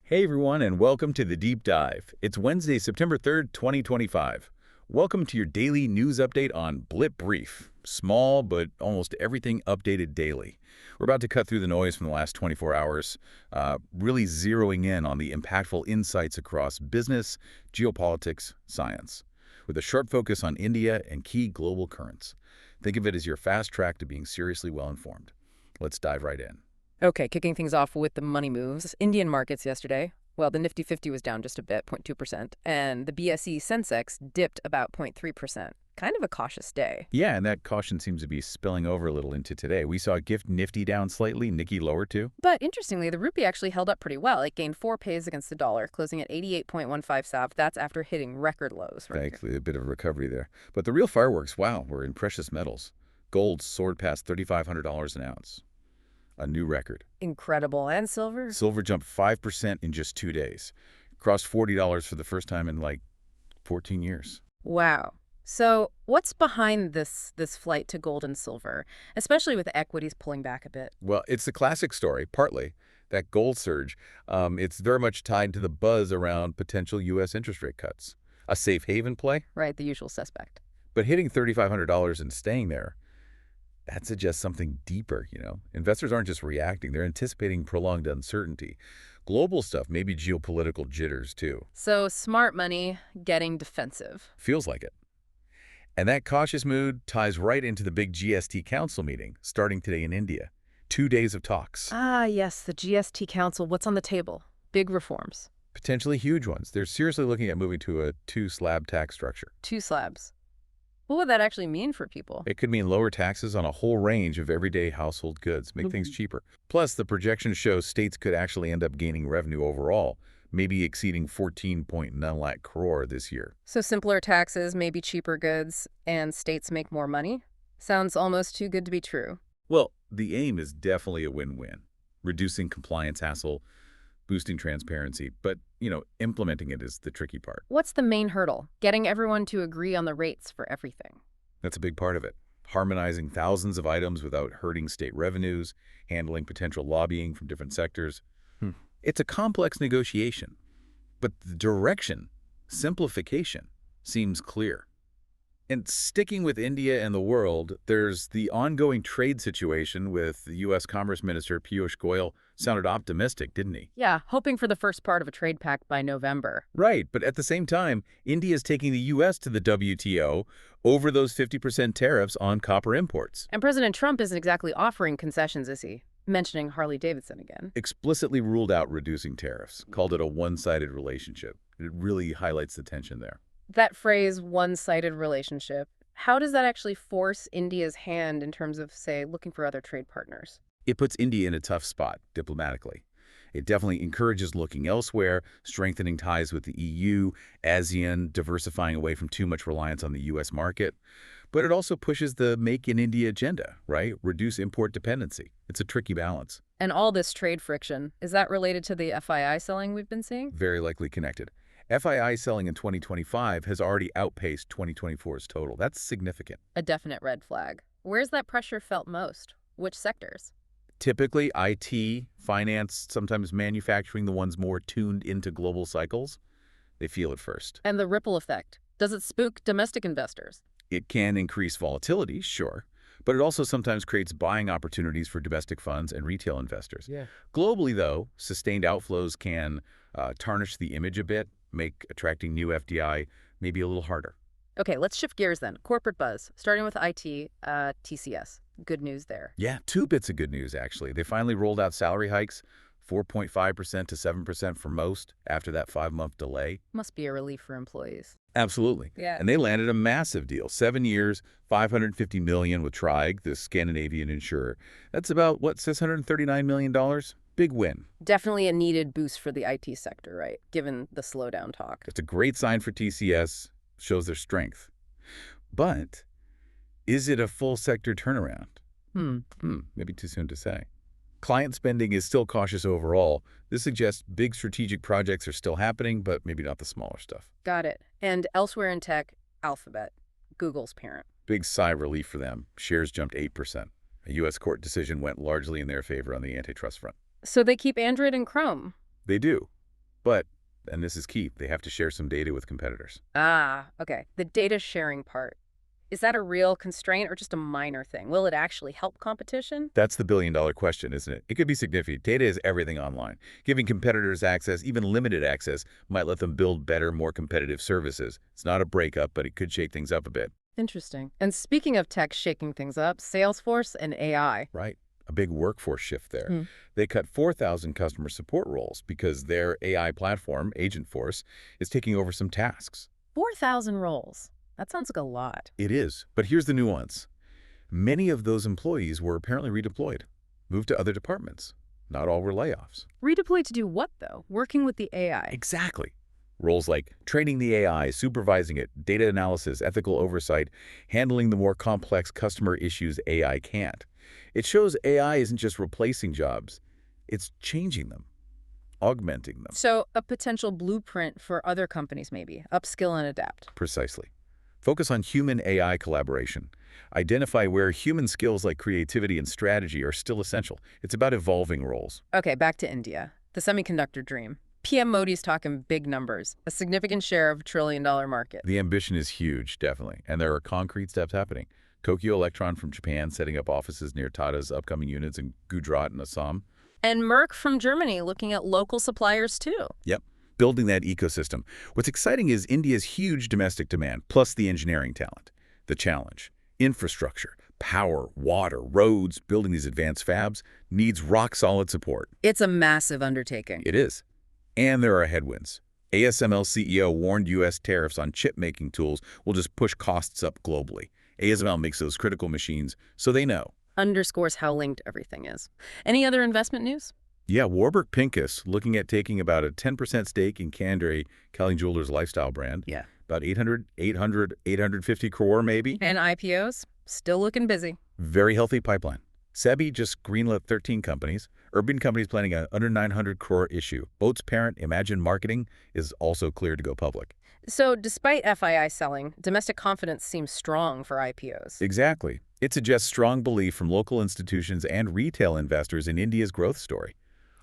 Hey everyone, and welcome to the Deep Dive. It's Wednesday, September 3rd, 2025. Welcome to your daily news update on Blip Brief. Small, but almost everything updated daily. We're about to cut through the noise from the last 24 hours, really zeroing in on the impactful insights across business, geopolitics, science, with a sharp focus on India and key global currents. Think of it as your fast track to being seriously well-informed. Let's dive right in. Okay, kicking things off with the money moves. Indian markets yesterday. Well, the Nifty 50 was down just a bit, 0.2%, and the BSE Sensex dipped about 0.3%. Kind of a cautious day. Yeah, and that caution seems to be spilling over a little into today. We saw Gift Nifty down slightly, Nikkei lower too. But interestingly, the rupee actually held up pretty well. It gained 4 pays against the dollar, closing at 88.15 sav. That's after hitting record lows. Thankfully, a bit of a recovery there. But the real fireworks, wow, were in precious metals. Gold soared past $3,500 an ounce. A new record. Incredible. And silver? Silver jumped 5% in just 2 days. Crossed $40 for the first time in like 14 years. Wow. So what's behind this flight to gold and silver, especially with equities pulling back a bit? Well, it's the classic story, partly. That gold surge, it's very much tied to the buzz around potential U.S. interest rate cuts. A safe haven play? Right, the usual suspect. But hitting $3,500 and staying there, that suggests something deeper, you know? Investors aren't just reacting, they're anticipating prolonged uncertainty. Global stuff, maybe geopolitical jitters too. So smart money getting defensive. Feels like it. And that cautious mood ties right into the big GST Council meeting starting today in India. 2 days of talks. Ah, yes, the GST Council. What's on the table? Big reforms. Potentially huge ones. They're seriously looking at moving to a two-slab tax structure. 2 slabs. What would that actually mean for people? It could mean lower taxes on a whole range of everyday household goods, make things cheaper. Plus, the projections show states could actually end up gaining revenue overall, maybe exceeding 14.9 lakh crore this year. So simpler taxes, maybe cheaper goods, and states make more money? Sounds almost too good to be true. Well, the aim is definitely a win-win. Reducing compliance hassle, boosting transparency, but, implementing it is the tricky part. What's the main hurdle? Getting everyone to agree on the rates for everything. That's a big part of it. Harmonizing thousands of items without hurting state revenues, handling potential lobbying from different sectors. It's a complex negotiation, but the direction, simplification, seems clear. And sticking with India and the world, there's the ongoing trade situation with the U.S. Commerce Minister Piyush Goyal. Sounded optimistic, didn't he? Yeah, hoping for the first part of a trade pact by November. Right, but at the same time, India is taking the U.S. to the WTO over those 50% tariffs on copper imports. And President Trump isn't exactly offering concessions, is he? Mentioning Harley-Davidson again. Explicitly ruled out reducing tariffs, called it a one-sided relationship. It really highlights the tension there. That phrase, one-sided relationship, how does that actually force India's hand in terms of, say, looking for other trade partners? It puts India in a tough spot, diplomatically. It definitely encourages looking elsewhere, strengthening ties with the EU, ASEAN, diversifying away from too much reliance on the U.S. market. But it also pushes the Make in India agenda, right? Reduce import dependency. It's a tricky balance. And all this trade friction, is that related to the FII selling we've been seeing? Very likely connected. FII selling in 2025 has already outpaced 2024's total. That's significant. A definite red flag. Where's that pressure felt most? Which sectors? Typically, IT, finance, sometimes manufacturing, the ones more tuned into global cycles, they feel it first. And the ripple effect. Does it spook domestic investors? It can increase volatility, sure, but it also sometimes creates buying opportunities for domestic funds and retail investors. Yeah. Globally, though, sustained outflows can tarnish the image a bit, make attracting new FDI maybe a little harder. Okay, let's shift gears then. Corporate buzz, starting with IT, TCS. Good news there. Yeah, 2 bits of good news, actually. They finally rolled out salary hikes, 4.5% to 7% for most after that 5-month delay. Must be a relief for employees. Absolutely. Yeah. And they landed a massive deal. 7 years, $550 million with Tryg, the Scandinavian insurer. That's about, $639 million? Big win. Definitely a needed boost for the IT sector, right? Given the slowdown talk. It's a great sign for TCS, shows their strength. But is it a full sector turnaround? Maybe too soon to say. Client spending is still cautious overall. This suggests big strategic projects are still happening, but maybe not the smaller stuff. Got it. And elsewhere in tech, Alphabet, Google's parent. Big sigh of relief for them. Shares jumped 8%. A U.S. court decision went largely in their favor on the antitrust front. So they keep Android and Chrome. They do. But, and this is key, they have to share some data with competitors. Ah, okay. The data sharing part. Is that a real constraint or just a minor thing? Will it actually help competition? That's the billion-dollar question, isn't it? It could be significant. Data is everything online. Giving competitors access, even limited access, might let them build better, more competitive services. It's not a breakup, but it could shake things up a bit. Interesting. And speaking of tech shaking things up, Salesforce and AI. Right. A big workforce shift there. Hmm. They cut 4,000 customer support roles because their AI platform, Agentforce, is taking over some tasks. 4,000 roles. That sounds like a lot. It is, but here's the nuance. Many of those employees were apparently redeployed, moved to other departments. Not all were layoffs. Redeployed to do what, though? Working with the AI. Exactly. Roles like training the AI, supervising it, data analysis, ethical oversight, handling the more complex customer issues AI can't. It shows AI isn't just replacing jobs, it's changing them, augmenting them. So a potential blueprint for other companies, maybe. Upskill and adapt. Precisely. Focus on human-AI collaboration. Identify where human skills like creativity and strategy are still essential. It's about evolving roles. Okay, back to India. The semiconductor dream. PM Modi's talking big numbers, a significant share of a trillion-dollar market. The ambition is huge, definitely, and there are concrete steps happening. Tokyo Electron from Japan setting up offices near Tata's upcoming units in Gujarat and Assam. And Merck from Germany looking at local suppliers, too. Yep, building that ecosystem. What's exciting is India's huge domestic demand, plus the engineering talent. The challenge, infrastructure, power, water, roads, building these advanced fabs needs rock-solid support. It's a massive undertaking. It is. And there are headwinds. ASML CEO warned U.S. tariffs on chip-making tools will just push costs up globally. ASML makes those critical machines, so they know. Underscores how linked everything is. Any other investment news? Yeah, Warburg Pincus looking at taking about a 10% stake in Candre, Kelly Jewelers lifestyle brand. Yeah. About 850 crore maybe. And IPOs? Still looking busy. Very healthy pipeline. SEBI just greenlit 13 companies. Urban companies planning a under 900 crore issue. Boat's parent, Imagine Marketing, is also cleared to go public. So despite FII selling, domestic confidence seems strong for IPOs. Exactly. It suggests strong belief from local institutions and retail investors in India's growth story.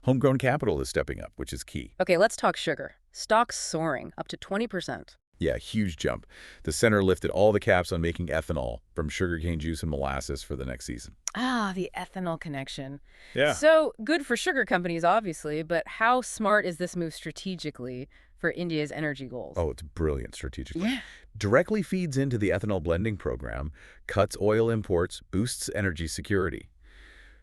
Homegrown capital is stepping up, which is key. Okay, let's talk sugar. Stocks soaring, up to 20%. Yeah, huge jump. The center lifted all the caps on making ethanol from sugarcane juice and molasses for the next season. Ah, the ethanol connection. Yeah. So good for sugar companies, obviously, but how smart is this move strategically for India's energy goals? Oh, it's brilliant strategically. Yeah. Directly feeds into the ethanol blending program, cuts oil imports, boosts energy security.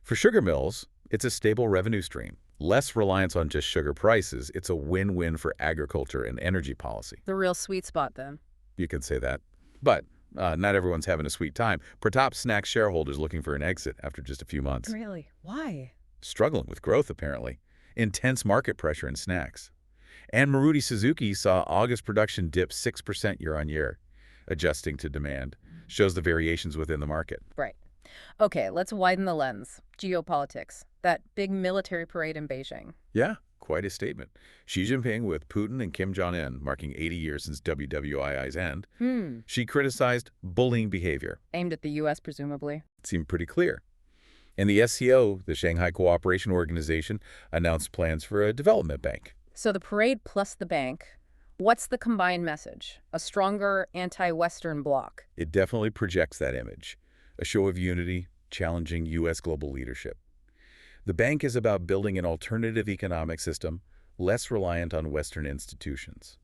For sugar mills, it's a stable revenue stream. Less reliance on just sugar prices. It's a win-win for agriculture and energy policy. The real sweet spot, then. You could say that. But not everyone's having a sweet time. Pratap Snacks shareholders looking for an exit after just a few months. Really? Why? Struggling with growth, apparently. Intense market pressure in snacks. And Maruti Suzuki saw August production dip 6% year-on-year, adjusting to demand. Shows the variations within the market. Right. Okay, let's widen the lens. Geopolitics. That big military parade in Beijing. Yeah, quite a statement. Xi Jinping with Putin and Kim Jong-un, marking 80 years since WWII's end. She criticized bullying behavior. Aimed at the U.S., presumably. It seemed pretty clear. And the SCO, the Shanghai Cooperation Organization, announced plans for a development bank. So the parade plus the bank. What's the combined message? A stronger anti-Western bloc. It definitely projects that image. A show of unity, challenging U.S. global leadership. The bank is about building an alternative economic system, less reliant on Western institutions,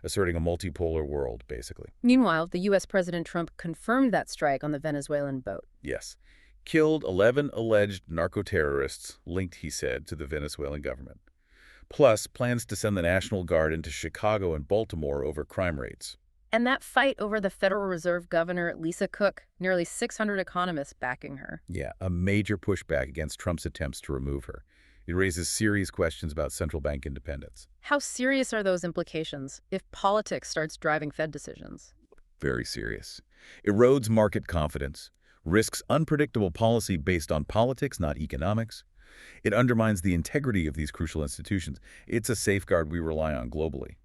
asserting a multipolar world, basically. Meanwhile, the U.S. President Trump confirmed that strike on the Venezuelan boat. Yes. Killed 11 alleged narco-terrorists linked, he said, to the Venezuelan government. Plus, plans to send the National Guard into Chicago and Baltimore over crime rates. And that fight over the Federal Reserve Governor, Lisa Cook, nearly 600 economists backing her. Yeah, a major pushback against Trump's attempts to remove her. It raises serious questions about central bank independence. How serious are those implications if politics starts driving Fed decisions? Very serious. Erodes market confidence, risks unpredictable policy based on politics, not economics. It undermines the integrity of these crucial institutions. It's a safeguard we rely on globally.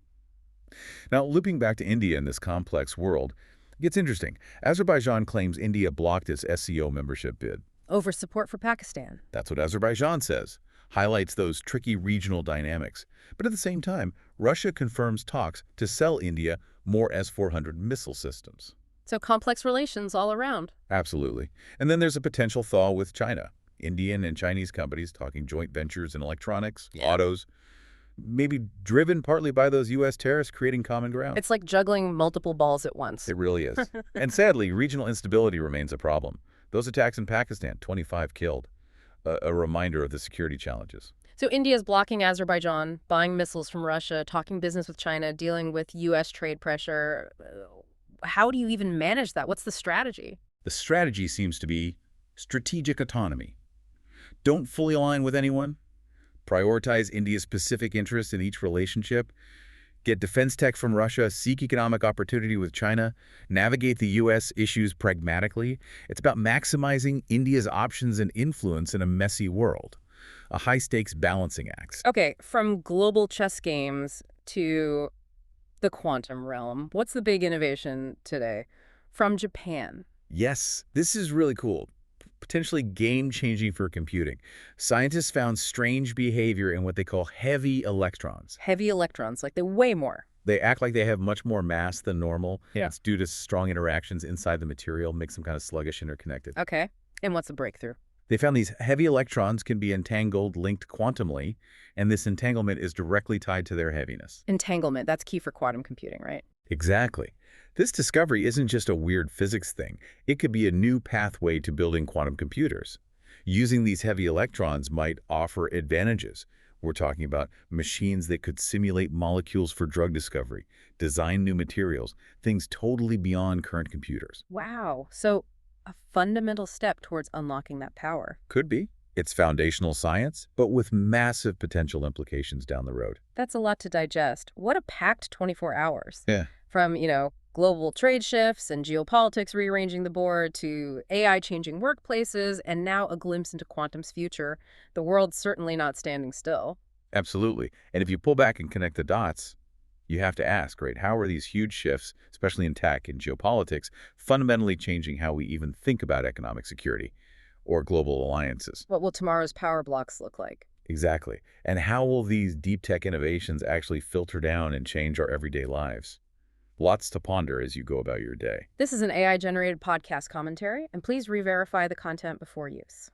Now, looping back to India in this complex world, it gets interesting. Azerbaijan claims India blocked its SCO membership bid. Over support for Pakistan. That's what Azerbaijan says. highlights those tricky regional dynamics. But at the same time, Russia confirms talks to sell India more S-400 missile systems. So complex relations all around. Absolutely. And then there's a potential thaw with China. Indian and Chinese companies talking joint ventures in electronics, autos, maybe driven partly by those U.S. tariffs creating common ground. It's like juggling multiple balls at once. It really is. And sadly, regional instability remains a problem. Those attacks in Pakistan, 25 killed, a reminder of the security challenges. So India is blocking Azerbaijan, buying missiles from Russia, talking business with China, dealing with U.S. trade pressure. How do you even manage that? What's the strategy? The strategy seems to be strategic autonomy. Don't fully align with anyone. Prioritize India's specific interests in each relationship. Get defense tech from Russia, seek economic opportunity with China, navigate the U.S. issues pragmatically. It's about maximizing India's options and influence in a messy world. A high-stakes balancing act. Okay, from global chess games to the quantum realm, what's the big innovation today? From Japan. Yes, this is really cool. Potentially game-changing for computing. Scientists found strange behavior in what they call heavy electrons. Heavy electrons, like they weigh more. They act like they have much more mass than normal. Yeah. It's due to strong interactions inside the material, makes them kind of sluggish, interconnected. Okay, and what's the breakthrough? They found these heavy electrons can be entangled, linked quantumly, and this entanglement is directly tied to their heaviness. Entanglement, that's key for quantum computing, right? Exactly. This discovery isn't just a weird physics thing. It could be a new pathway to building quantum computers. Using these heavy electrons might offer advantages. We're talking about machines that could simulate molecules for drug discovery, design new materials, things totally beyond current computers. Wow, so a fundamental step towards unlocking that power. Could be. It's foundational science, but with massive potential implications down the road. That's a lot to digest. What a packed 24 hours. Yeah. From, global trade shifts and geopolitics rearranging the board to AI changing workplaces and now a glimpse into quantum's future. The world's certainly not standing still. Absolutely. And if you pull back and connect the dots, you have to ask, right, how are these huge shifts, especially in tech and geopolitics, fundamentally changing how we even think about economic security or global alliances? What will tomorrow's power blocks look like? Exactly. And how will these deep tech innovations actually filter down and change our everyday lives? Lots to ponder as you go about your day. This is an AI-generated podcast commentary, and please re-verify the content before use.